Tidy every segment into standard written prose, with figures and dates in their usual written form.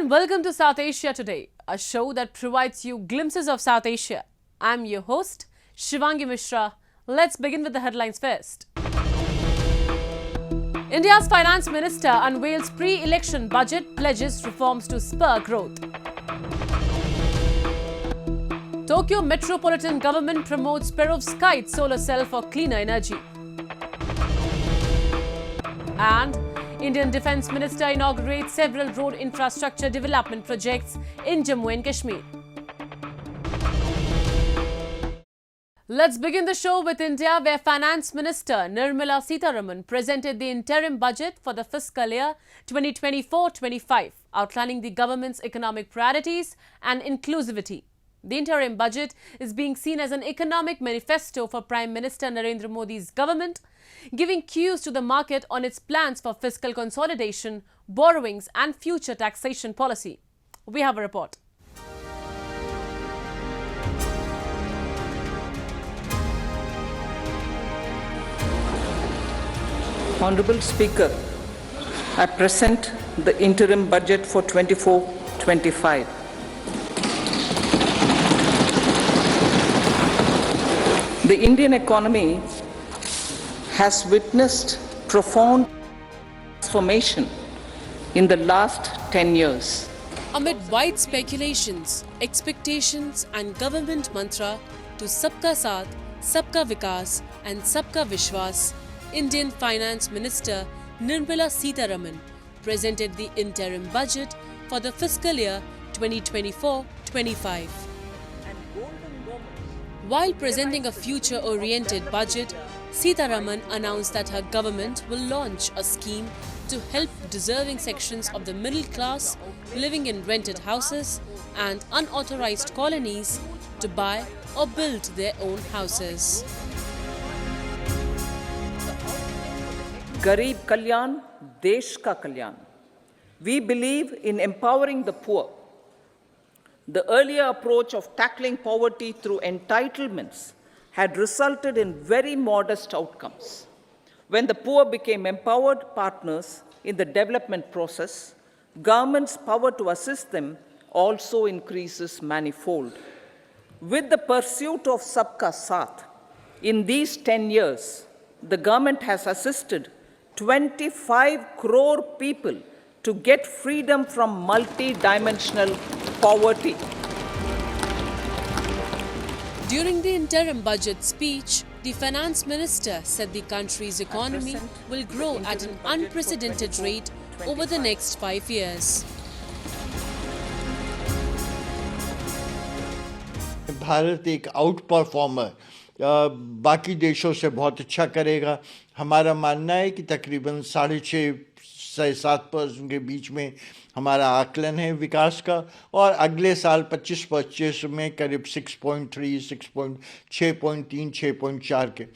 and welcome to South Asia Today, a show that provides you glimpses of South Asia. I'm your host, Shivangi Mishra. Let's begin with the headlines first. India's finance minister unveils pre-election budget, pledges reforms to spur growth. Tokyo Metropolitan Government promotes perovskite solar cell for cleaner energy. And Indian Defence Minister inaugurates several road infrastructure development projects in Jammu and Kashmir. Let's begin the show with India, where Finance Minister Nirmala Sitharaman presented the interim budget for the fiscal year 2024-25, outlining the government's economic priorities and inclusivity. The interim budget is being seen as an economic manifesto for Prime Minister Narendra Modi's government, giving cues to the market on its plans for fiscal consolidation, borrowings and future taxation policy. We have a report. Honorable Speaker, I present the interim budget for 24-25. The Indian economy has witnessed profound transformation in the last 10 years. Amid wide speculations, expectations and government mantra to Sabka Saath, Sabka Vikas and Sabka Vishwas, Indian Finance Minister Nirmala Sitharaman presented the interim budget for the fiscal year 2024-25. While presenting a future-oriented budget, Sitharaman announced that her government will launch a scheme to help deserving sections of the middle class living in rented houses and unauthorized colonies to buy or build their own houses. Garib Kalyan, Desh Ka Kalyan. We believe in empowering the poor. The earlier approach of tackling poverty through entitlements had resulted in very modest outcomes. When the poor became empowered partners in the development process, government's power to assist them also increases manifold. With the pursuit of Sabka Saath, in these 10 years, the government has assisted 25 crore people to get freedom from multi-dimensional poverty. During the interim budget speech, the finance minister said the country's economy will grow at an unprecedented rate over the next 5 years. Bharat एक out performer बाकी देशों से बहुत अच्छा करेगा। हमारा मानना है कि तकरीबन 6.5 से 7% के बीच में हमारा आकलन है विकास का, और अगले साल 25-25 में करीब 6.3, 6.3, 6.4 के।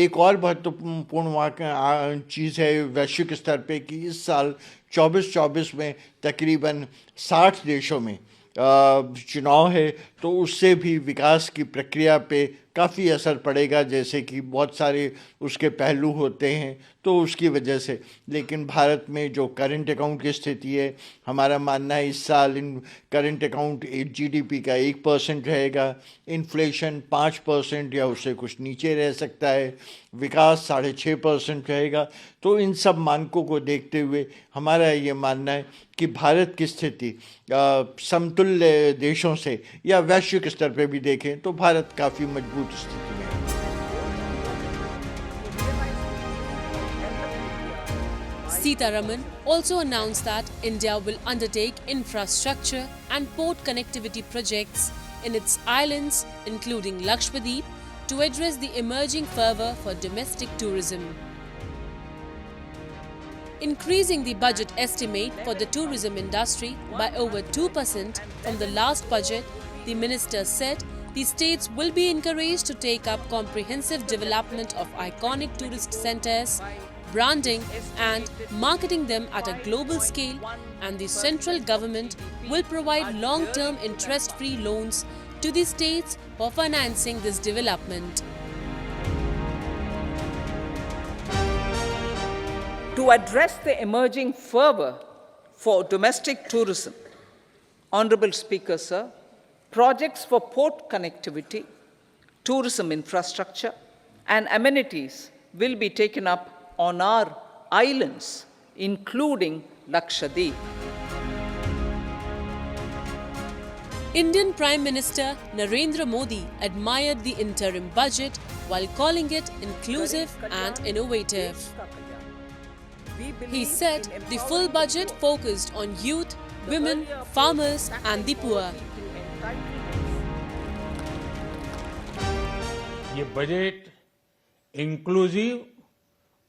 एक और महत्वपूर्ण चीज़ है वैश्विक स्तर पे कि इस साल 24-24 में तकरीबन 60 देशों में चुनाव है, तो उससे भी विकास की प्रक्रिया पे काफ़ी असर पड़ेगा, जैसे कि बहुत सारे उसके पहलू होते हैं, तो उसकी वजह से। लेकिन भारत में जो करंट अकाउंट की स्थिति है, हमारा मानना है इस साल इन करंट अकाउंट जीडीपी का 1% रहेगा, इन्फ्लेशन 5% या उससे कुछ नीचे रह सकता है, विकास 6.5% रहेगा। तो इन सब मानकों को देखते हुए हमारा ये मानना है कि भारत की स्थिति समतुल्य देशों से या वैश्विक स्तर पर भी देखें तो भारत काफ़ी मजबूत स्थिति में है। Sitharaman also announced that India will undertake infrastructure and port connectivity projects in its islands, including Lakshadweep, to address the emerging fervour for domestic tourism. Increasing the budget estimate for the tourism industry by over 2% from the last budget, the minister said the states will be encouraged to take up comprehensive development of iconic tourist centres, branding and marketing them at a global scale, and the central government will provide long-term interest-free loans to the states for financing this development. To address the emerging fervour for domestic tourism, Honorable Speaker, sir, projects for port connectivity, tourism infrastructure, and amenities will be taken up on our islands, including Lakshadweep. Indian Prime Minister Narendra Modi admired the interim budget while calling it inclusive and innovative. He said the full budget focused on youth, women, farmers and the poor. ये budget inclusive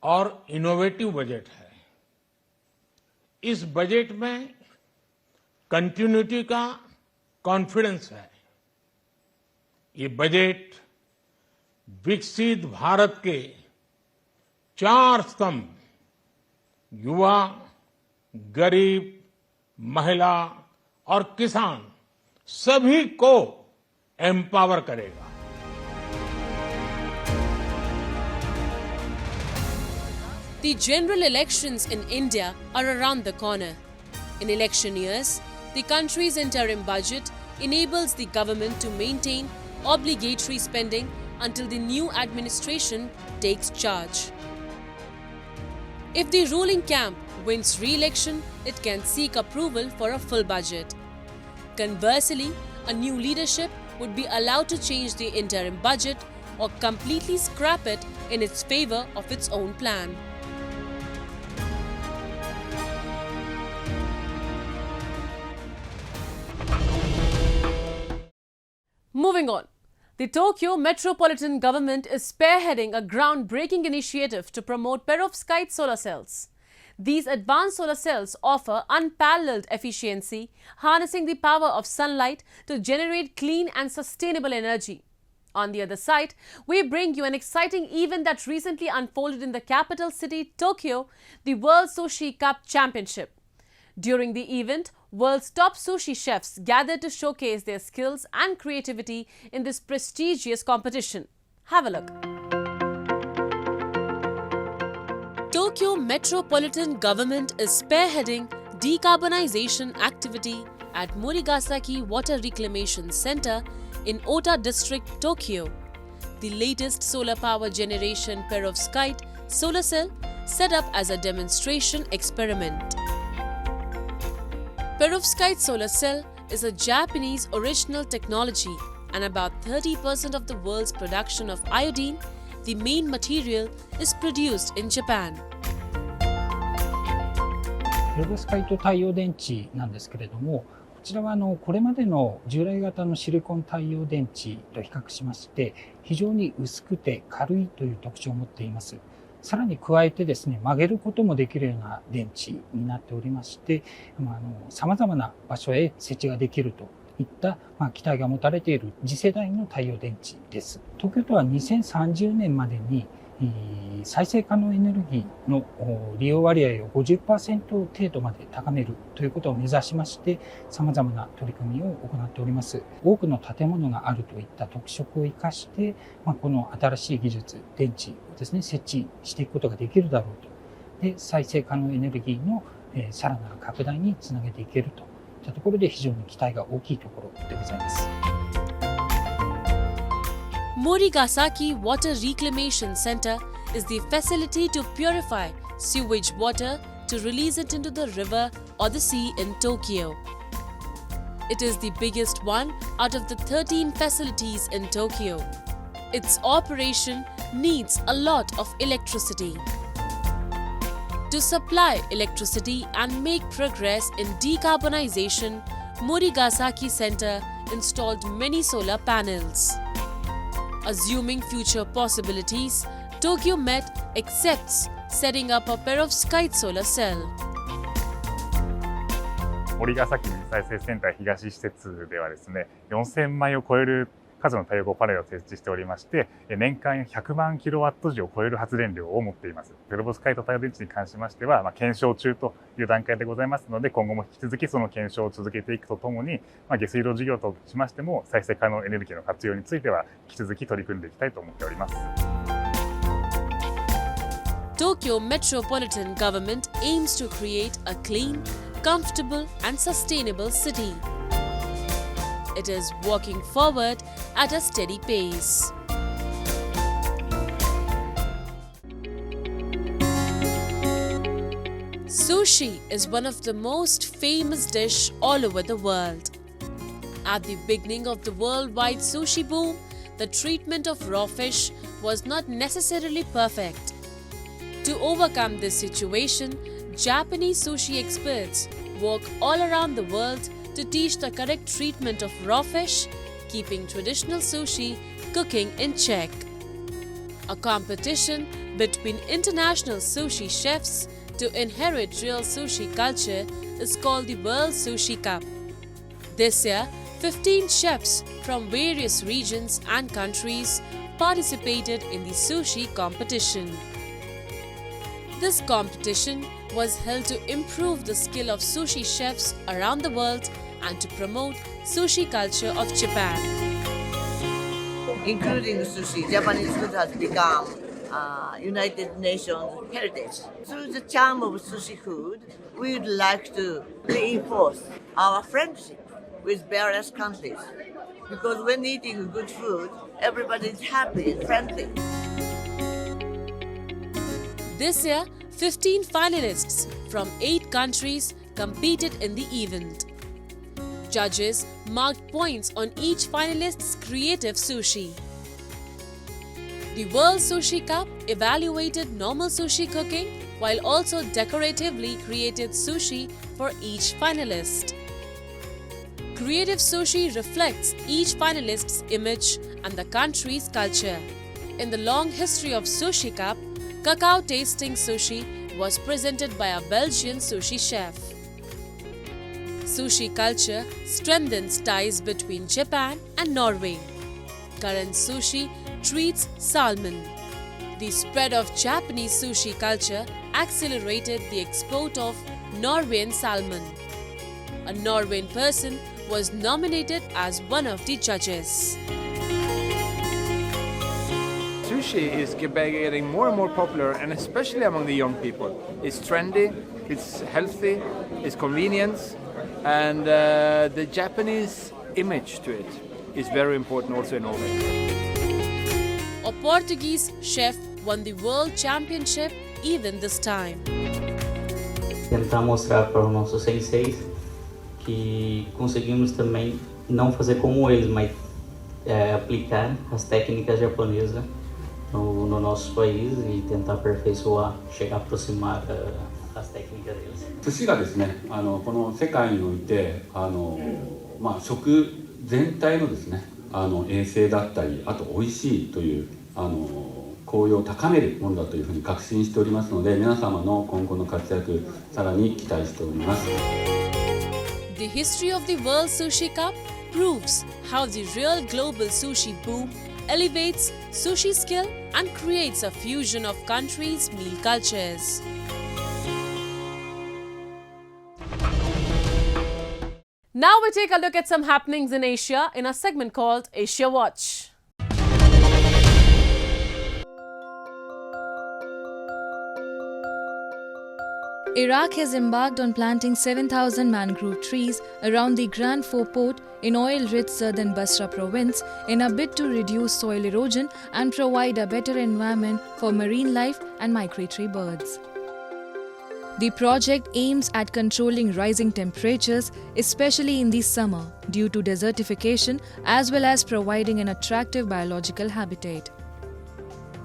और innovative budget है। इस budget में continuity का confidence है। ये budget विकसित भारत के 4 स्तंभ युवा, गरीब, महिला और किसान सभी को एम्पावर करेगा। The general elections in India are around the corner. In election years, the country's interim budget enables the government to maintain obligatory spending until the new administration takes charge. If the ruling camp wins re-election, it can seek approval for a full budget. Conversely, a new leadership would be allowed to change the interim budget or completely scrap it in its favor of its own plan. Moving on, the Tokyo Metropolitan Government is spearheading a groundbreaking initiative to promote perovskite solar cells. These advanced solar cells offer unparalleled efficiency, harnessing the power of sunlight to generate clean and sustainable energy. On the other side, we bring you an exciting event that recently unfolded in the capital city, Tokyo, the World Sushi Cup Championship. During the event, world's top sushi chefs gathered to showcase their skills and creativity in this prestigious competition. Have a look. Tokyo Metropolitan Government is spearheading decarbonization activity at Morigasaki Water Reclamation Center in Ota District, Tokyo. The latest solar power generation perovskite solar cell set up as a demonstration experiment. Perovskite solar cell is a Japanese original technology, and about 30% of the world's production of iodine, the main material, is produced in Japan. ペロブスカイト太陽電池なんですけれども、こちらはこれまでの従来型のシリコン太陽電池と比較しまして、非常に薄くて軽いという特徴を持っています。さらに加えてですね、曲げることもできるような電池になっておりまして、様々な場所へ設置ができるといった期待が持たれている次世代の太陽電池です。東京都は2030年までに再生可能エネルギーの利用割合を 50% 程度まで高めるということを目指しまして、様々な取り組みを行っております。多くの建物があるといった特色を生かして、この新しい技術、電池をですね、設置していくことができるだろうと。で、再生可能エネルギーのさらなる拡大につなげていけるといったところで非常に期待が大きいところでございます。Morigasaki Water Reclamation Center is the facility to purify sewage water to release it into the river or the sea in Tokyo. It is the biggest one out of the 13 facilities in Tokyo. Its operation needs a lot of electricity. To supply electricity and make progress in decarbonization, Morigasaki Center installed many solar panels. Assuming future possibilities, Tokyo Met accepts setting up a perovskite solar cell. 森ヶ崎再生センター東施設ではですね、4000枚を超える数の太陽光パネルを設置しておりまして、年間100万キロワット時を超える発電量を持っています。ペロブスカイト太陽電池に関しましては、検証中という段階でございますので、今後も引き続きその検証を続けていくとともに、下水道事業としましても、再生可能エネルギーの活用については、引き続き取り組んでいきたいと思っております。Tokyo Metropolitan Government aims to create a clean, comfortable and sustainable city. it is walking forward at a steady pace. Sushi is one of the most famous dish all over the world. At the beginning of the worldwide sushi boom, the treatment of raw fish was not necessarily perfect. To overcome this situation, Japanese sushi experts work all around the world to teach the correct treatment of raw fish, keeping traditional sushi cooking in check. A competition between international sushi chefs to inherit real sushi culture is called the World Sushi Cup. This year, 15 chefs from various regions and countries participated in the sushi competition. This competition was held to improve the skill of sushi chefs around the world and to promote sushi culture of Japan. Including sushi, Japanese food has become United Nations heritage. Through the charm of sushi food, we would like to reinforce our friendship with various countries. Because when eating good food, everybody is happy and friendly. This year, 15 finalists from 8 countries competed in the event. Judges marked points on each finalist's creative sushi. The World Sushi Cup evaluated normal sushi cooking while also decoratively created sushi for each finalist. Creative sushi reflects each finalist's image and the country's culture. In the long history of Sushi Cup, cacao tasting sushi was presented by a Belgian sushi chef. Sushi culture strengthens ties between Japan and Norway. Current sushi treats salmon. The spread of Japanese sushi culture accelerated the export of Norwegian salmon. A Norwegian person was nominated as one of the judges. Sushi is getting more and more popular, and especially among the young people. It's trendy, it's healthy, it's convenience, and the Japanese image to it is very important also in Norway. A Portuguese chef won the World Championship even this time. Tentar mostrar para os nossos senseis que conseguimos também não fazer como eles, mas aplicar as técnicas japonesas no nosso país e tentar aperfeiçoar, chegar a aproximar as técnicas deles. 寿司がですね、この世界において食全体のですね、衛生だったり、あと美味しいという効用を高めるものだというふうに確信しておりますので、皆様の今後の活躍さらに期待しております。The history of the World Sushi Cup proves how the real global sushi boom elevates sushi skill and creates a fusion of countries' meal cultures. Now we take a look at some happenings in Asia in a segment called Asia Watch. Iraq has embarked on planting 7,000 mangrove trees around the Grand Four port in oil-rich southern Basra province in a bid to reduce soil erosion and provide a better environment for marine life and migratory birds. The project aims at controlling rising temperatures, especially in the summer, due to desertification, as well as providing an attractive biological habitat.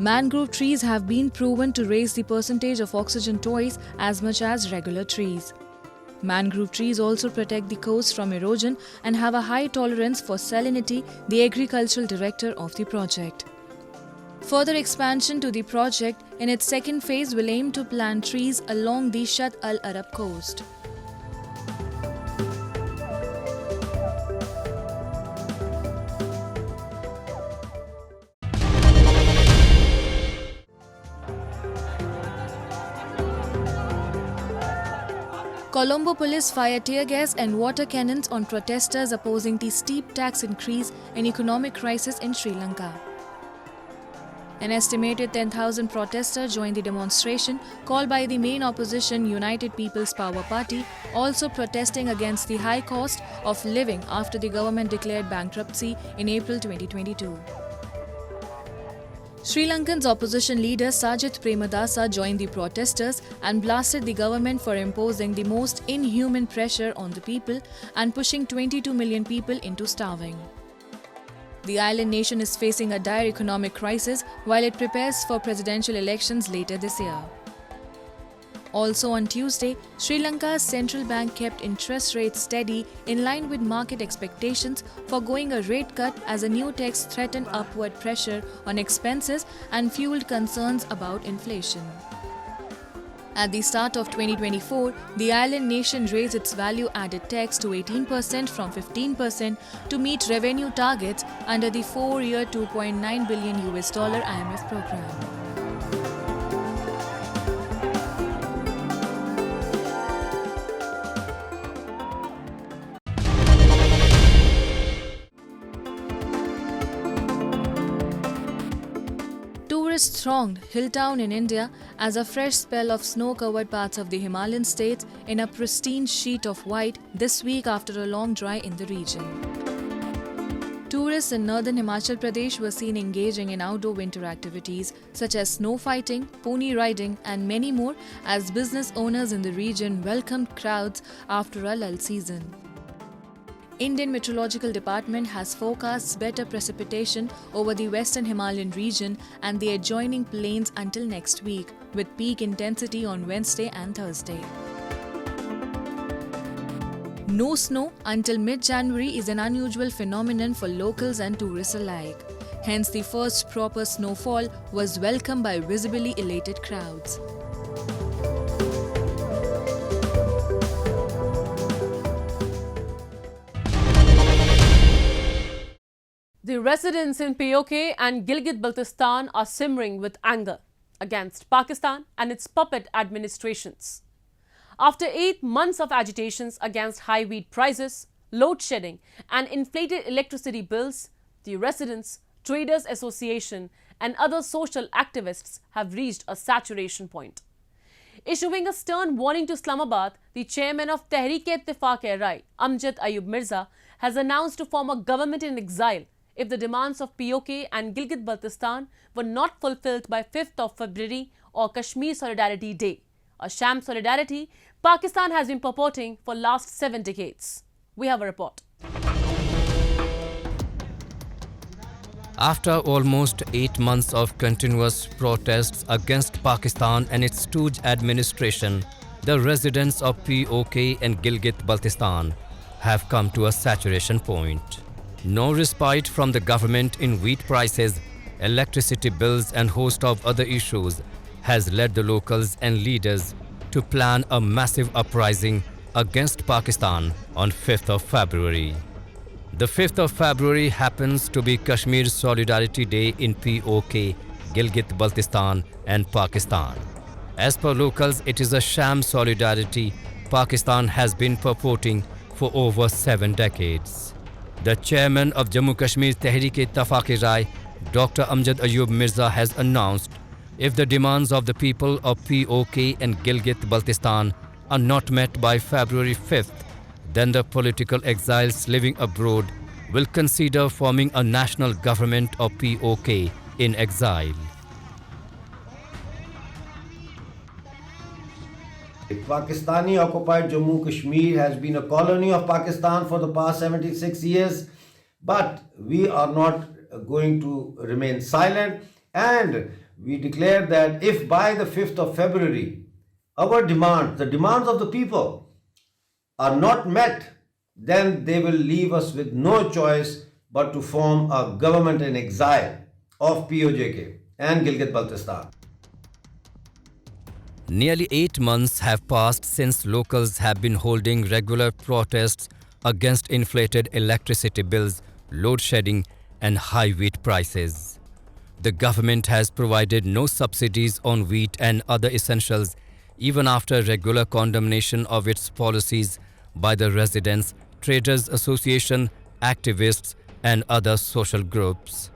Mangrove trees have been proven to raise the percentage of oxygen twice as much as regular trees. Mangrove trees also protect the coast from erosion and have a high tolerance for salinity, the agricultural director of the project. Further expansion to the project in its second phase will aim to plant trees along the Shatt al-Arab coast. Colombo police fire tear gas and water cannons on protesters opposing the steep tax increase and economic crisis in Sri Lanka. An estimated 10,000 protesters joined the demonstration called by the main opposition United People's Power Party, also protesting against the high cost of living after the government declared bankruptcy in April 2022. Sri Lankan's opposition leader Sajith Premadasa joined the protesters and blasted the government for imposing the most inhuman pressure on the people and pushing 22 million people into starving. The island nation is facing a dire economic crisis while it prepares for presidential elections later this year. Also on Tuesday, Sri Lanka's central bank kept interest rates steady in line with market expectations, foregoing a rate cut as a new tax threatened upward pressure on expenses and fueled concerns about inflation. At the start of 2024, the island nation raised its value-added tax to 18% from 15% to meet revenue targets under the 4-year $2.9 billion IMF program. Tourists thronged Hilltown in India as a fresh spell of snow-covered parts of the Himalayan states in a pristine sheet of white this week after a long dry in the region. Tourists in northern Himachal Pradesh were seen engaging in outdoor winter activities such as snow fighting, pony riding and many more as business owners in the region welcomed crowds after a lull season. Indian Meteorological Department has forecast better precipitation over the western Himalayan region and the adjoining plains until next week, with peak intensity on Wednesday and Thursday. No snow until mid-January is an unusual phenomenon for locals and tourists alike. Hence, the first proper snowfall was welcomed by visibly elated crowds. The residents in POK and Gilgit-Baltistan are simmering with anger against Pakistan and its puppet administrations. After 8 months of agitations against high wheat prices, load shedding and inflated electricity bills, the Residents, Traders Association and other social activists have reached a saturation point. Issuing a stern warning to Islamabad, the chairman of Tehreek-e-Ittifaq-e-Rai, Amjad Ayub Mirza, has announced to form a government in exile if the demands of POK and Gilgit-Baltistan were not fulfilled by 5th of February or Kashmir Solidarity Day, a sham solidarity Pakistan has been purporting for last 7 decades. We have a report. After almost 8 months of continuous protests against Pakistan and its stooge administration, the residents of POK and Gilgit-Baltistan have come to a saturation point. No respite from the government in wheat prices, electricity bills and host of other issues has led the locals and leaders to plan a massive uprising against Pakistan on 5th of February. The 5th of February happens to be Kashmir Solidarity Day in POK, Gilgit-Baltistan and Pakistan. As per locals, it is a sham solidarity Pakistan has been purporting for over 7 decades. The chairman of Jammu Kashmir Tehreek-e-Ittifaq-e-Rai, Dr. Amjad Ayub Mirza, has announced if the demands of the people of POK and Gilgit-Baltistan are not met by February 5th, then the political exiles living abroad will consider forming a national government of POK in exile. Pakistani occupied Jammu Kashmir has been a colony of Pakistan for the past 76 years, but we are not going to remain silent, and we declare that if by the 5th of February our demands, the demands of the people are not met, then they will leave us with no choice but to form a government in exile of POJK and Gilgit-Baltistan. Nearly 8 months have passed since locals have been holding regular protests against inflated electricity bills, load shedding and high wheat prices. The government has provided no subsidies on wheat and other essentials even after regular condemnation of its policies by the Residents, Traders Association, activists and other social groups.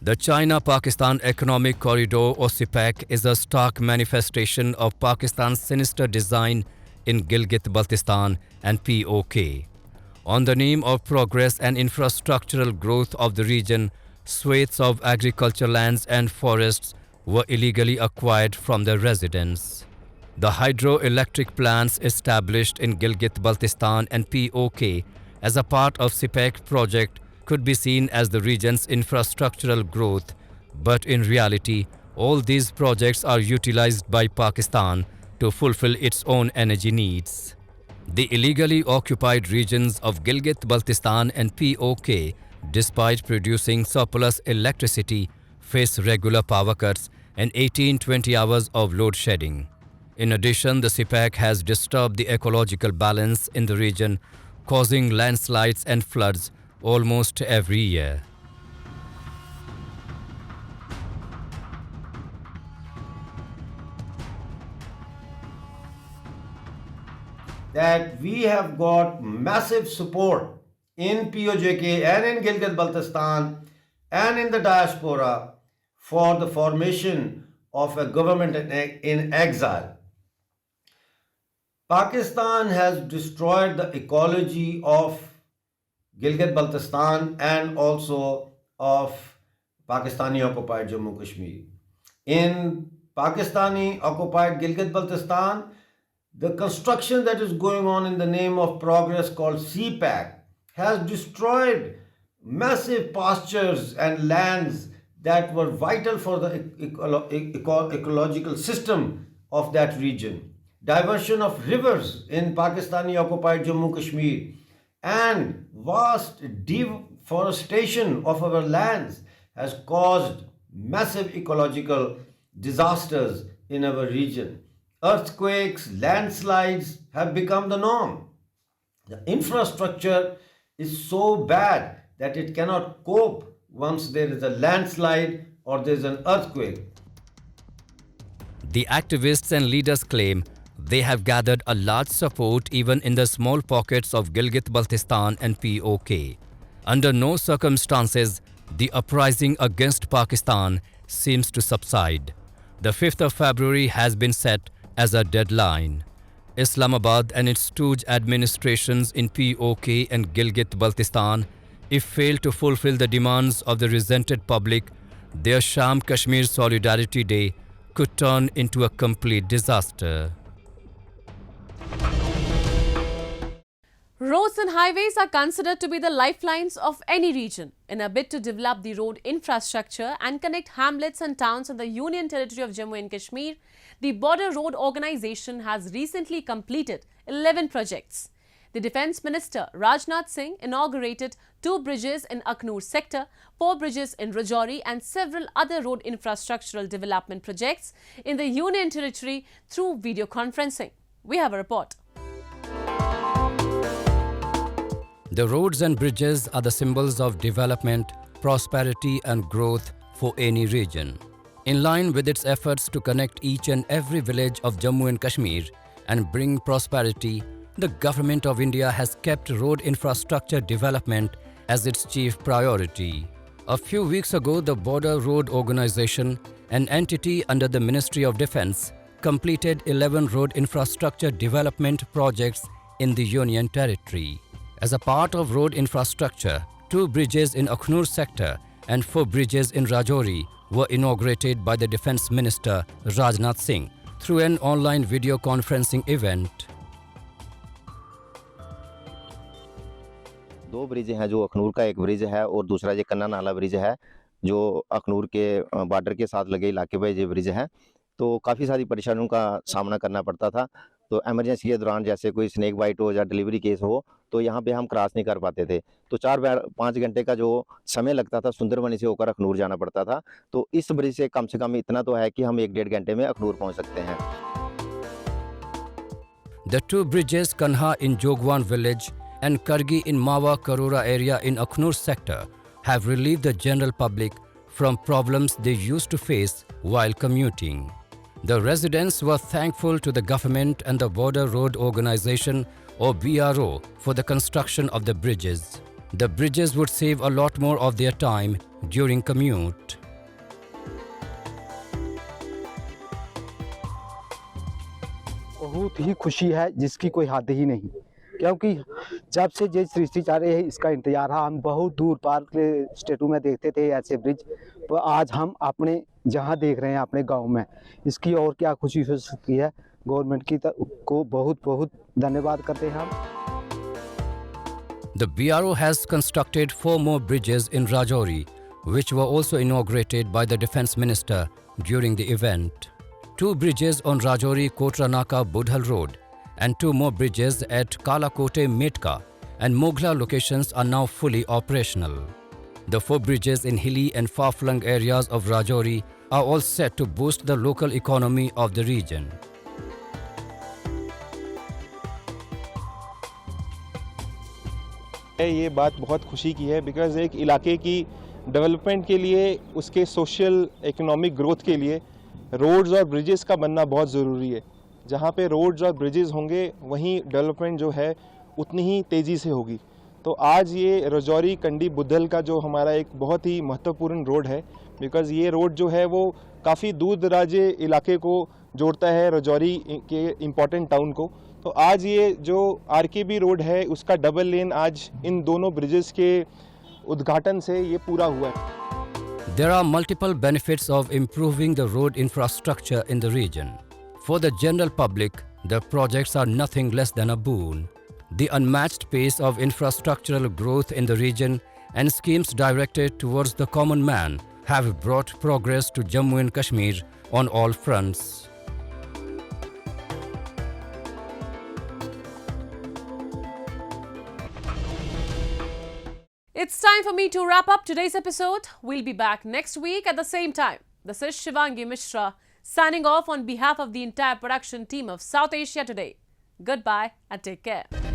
The China-Pakistan Economic Corridor or CPEC is a stark manifestation of Pakistan's sinister design in Gilgit-Baltistan and POK. On the name of progress and infrastructural growth of the region, swathes of agricultural lands and forests were illegally acquired from the residents. The hydroelectric plants established in Gilgit-Baltistan and POK as a part of CPEC project could be seen as the region's infrastructural growth, but in reality, all these projects are utilized by Pakistan to fulfill its own energy needs. The illegally occupied regions of Gilgit-Baltistan and POK, despite producing surplus electricity, face regular power cuts and 18-20 hours of load shedding. In addition, the CPEC has disturbed the ecological balance in the region, causing landslides and floods almost every year. That we have got massive support in POJK and in Gilgit-Baltistan and in the diaspora for the formation of a government in exile. Pakistan has destroyed the ecology of Gilgit-Baltistan and also of Pakistani occupied Jammu Kashmir. In Pakistani occupied Gilgit-Baltistan, the construction that is going on in the name of progress called CPAC has destroyed massive pastures and lands that were vital for the ecological system of that region. Diversion of rivers in Pakistani occupied Jammu Kashmir and vast deforestation of our lands has caused massive ecological disasters in our region. Earthquakes, landslides have become the norm. The infrastructure is so bad that it cannot cope once there is a landslide or there is an earthquake. The activists and leaders claim they have gathered a large support even in the small pockets of Gilgit-Baltistan and POK. Under no circumstances, the uprising against Pakistan seems to subside. The 5th of February has been set as a deadline. Islamabad and its stooge administrations in POK and Gilgit-Baltistan, if fail to fulfill the demands of the resented public, their Sham Kashmir Solidarity Day could turn into a complete disaster. Roads and highways are considered to be the lifelines of any region. In a bid to develop the road infrastructure and connect hamlets and towns in the Union Territory of Jammu and Kashmir, the Border Road Organization has recently completed 11 projects. The Defence Minister Rajnath Singh inaugurated 2 bridges in Aknoor sector, 4 bridges in Rajouri and several other road infrastructural development projects in the Union Territory through video conferencing. We have a report. The roads and bridges are the symbols of development, prosperity and growth for any region. In line with its efforts to connect each and every village of Jammu and Kashmir and bring prosperity, the Government of India has kept road infrastructure development as its chief priority. A few weeks ago, the Border Road Organization, an entity under the Ministry of Defence, completed 11 road infrastructure development projects in the Union Territory. As a part of road infrastructure, 2 bridges in Aknoor sector and 4 bridges in Rajouri were inaugurated by the Defence Minister Rajnath Singh through an online video conferencing event. 2 bridge हैं, जो अखनूर का एक bridge है और दूसरा ये कन्ना नाला ब्रिज है, जो अखनूर के बॉर्डर के साथ लगे इलाके में ये ब्रिज है। तो काफ़ी सारी परेशानियों का सामना करना पड़ता था। तो एमरजेंसी के दौरान जैसे कोई स्नेक बाइट हो या डिलीवरी केस हो, तो यहाँ पे हम क्रॉस नहीं कर पाते थे। तो 4-5 घंटे का जो समय लगता था, सुंदरबनी से होकर अखनूर जाना पड़ता था। तो इस ब्रिज से कम इतना तो है कि हम 1-1.5 घंटे में अखनूर पहुँच सकते हैं। The 2 bridges, Kanha in Jogwan village and Kargi in Mawa Karora area in Aknoor sector, have relieved the general public from problems they used to face while commuting. The residents were thankful to the government and the Border Road Organization or BRO for the construction of the bridges. The bridges would save a lot more of their time during commute. बहुत ही खुशी है जिसकी कोई हद ही नहीं, क्योंकि जब से ये सृष्टि चल रही है इसका इंतजार है। हम बहुत दूर पार के स्टेटों में देखते थे ऐसे ब्रिज, तो आज हम अपने जहां देख रहे हैं अपने गांव में, इसकी और क्या खुशी हो सकती है। गवर्नमेंट की को बहुत बहुत धन्यवाद करते हैं हम। The BRO has constructed 4 more bridges in Rajouri, which were also inaugurated by the Defence Minister during the event. 2 bridges on Rajouri-Kotranaka Budhal Road and 2 more bridges at Kalakote Metka and Moghla locations are now fully operational. The 4 bridges in hilly and far-flung areas of Rajouri are all set to boost the local economy of the region. ये बात बहुत खुशी की है, because एक इलाके की development के लिए, उसके सोशल इकोनॉमिक ग्रोथ के लिए रोड्स और ब्रिजेस का बनना बहुत ज़रूरी है। जहाँ पे रोड्स और ब्रिजेस होंगे वहीं डेवलपमेंट जो है उतनी ही तेज़ी से होगी। तो आज ये राजौरी कंडी बुद्धल का जो हमारा एक बहुत ही महत्वपूर्ण रोड है, बिकॉज़ ये रोड जो है वो काफ़ी दूर दराजे इलाके को जोड़ता है, राजौरी के इम्पॉर्टेंट टाउन को। तो आज ये जो आरकेबी रोड है उसका डबल लेन आज इन दोनों ब्रिजेस के उद्घाटन से ये पूरा हुआ है। There are multiple benefits of improving the road infrastructure in the region. For the general public, the projects are nothing less than a boon. The unmatched pace of infrastructural growth in the region and schemes directed towards the common man have brought progress to Jammu and Kashmir on all fronts. It's time for me to wrap up today's episode. We'll be back next week at the same time. This is Shivangi Mishra signing off on behalf of the entire production team of South Asia Today. Goodbye and take care.